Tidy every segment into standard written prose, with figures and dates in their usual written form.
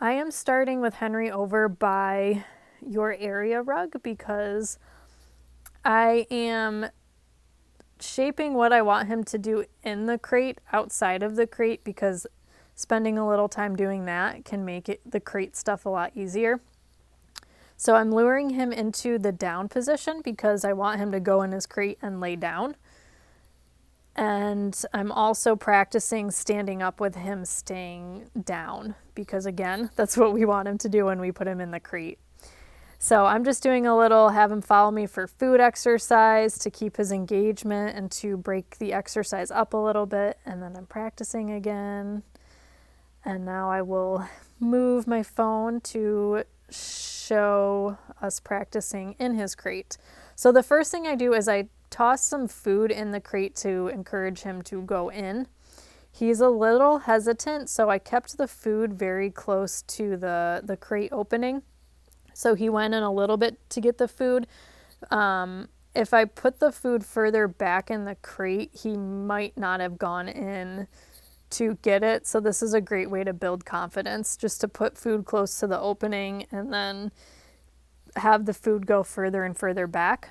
I am starting with Henry over by your area rug because I am shaping what I want him to do in the crate outside of the crate, because spending a little time doing that can make the crate stuff a lot easier. So I'm luring him into the down position because I want him to go in his crate and lay down. And I'm also practicing standing up with him staying down because, again, that's what we want him to do when we put him in the crate. So I'm just doing a little have him follow me for food exercise to keep his engagement and to break the exercise up a little bit. And then I'm practicing again. And now I will move my phone to show us practicing in his crate. So the first thing I do is I toss some food in the crate to encourage him to go in. He's a little hesitant, so I kept the food very close to the crate opening. So he went in a little bit to get the food. If I put the food further back in the crate, he might not have gone in to get it. So this is a great way to build confidence, just to put food close to the opening and then have the food go further and further back.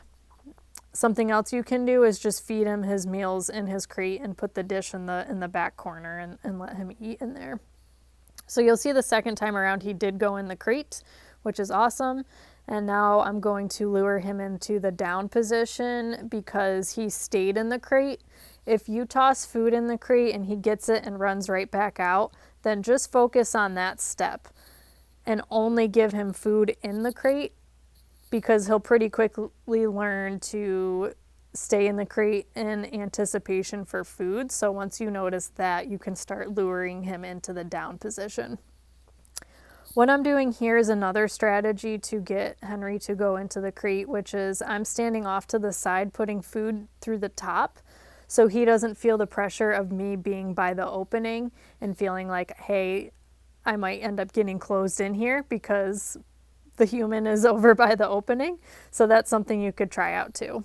Something else you can do is just feed him his meals in his crate and put the dish in the back corner and let him eat in there. So you'll see the second time around he did go in the crate, which is awesome. And now I'm going to lure him into the down position because he stayed in the crate. If you toss food in the crate and he gets it and runs right back out, then just focus on that step and only give him food in the crate, because he'll pretty quickly learn to stay in the crate in anticipation for food. So once you notice that, you can start luring him into the down position. What I'm doing here is another strategy to get Henry to go into the crate, which is I'm standing off to the side, putting food through the top, so he doesn't feel the pressure of me being by the opening and feeling like, hey, I might end up getting closed in here because the human is over by the opening. So that's something you could try out too.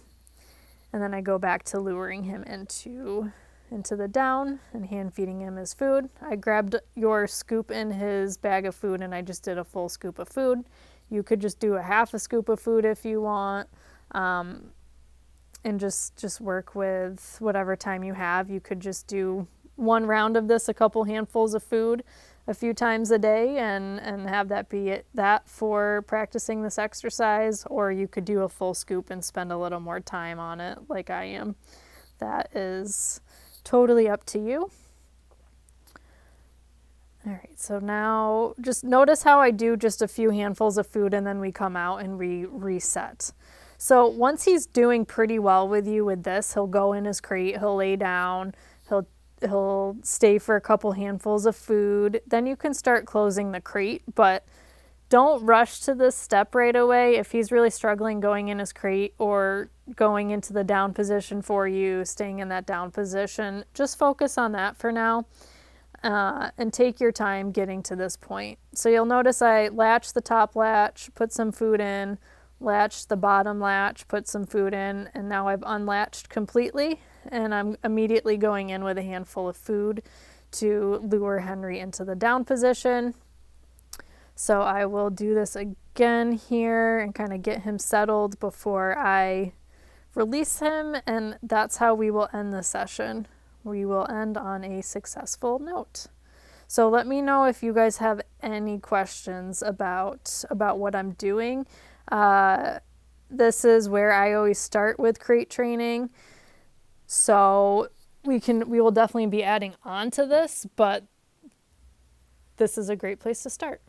And then I go back to luring him into the down and hand feeding him his food. I grabbed your scoop in his bag of food and I just did a full scoop of food. You could just do a half a scoop of food if you want, and just work with whatever time you have. You could just do one round of this, a couple handfuls of food a few times a day, and have that be it, that for practicing this exercise, or you could do a full scoop and spend a little more time on it like I am. That is totally up to you. All right, so now just notice how I do just a few handfuls of food and then we come out and we reset. So once he's doing pretty well with you with this, he'll go in his crate, he'll lay down, he'll stay for a couple handfuls of food. Then you can start closing the crate, but don't rush to this step right away. If he's really struggling going in his crate or going into the down position for you, staying in that down position, just focus on that for now, and take your time getting to this point. So you'll notice I latch the top latch, put some food in, latch the bottom latch, put some food in, and now I've unlatched completely, and I'm immediately going in with a handful of food to lure Henry into the down position. So I will do this again here and kind of get him settled before I release him, and that's how we will end the session. We will end on a successful note. So let me know if you guys have any questions about what I'm doing. This is where I always start with crate training. So we will definitely be adding on to this, but this is a great place to start.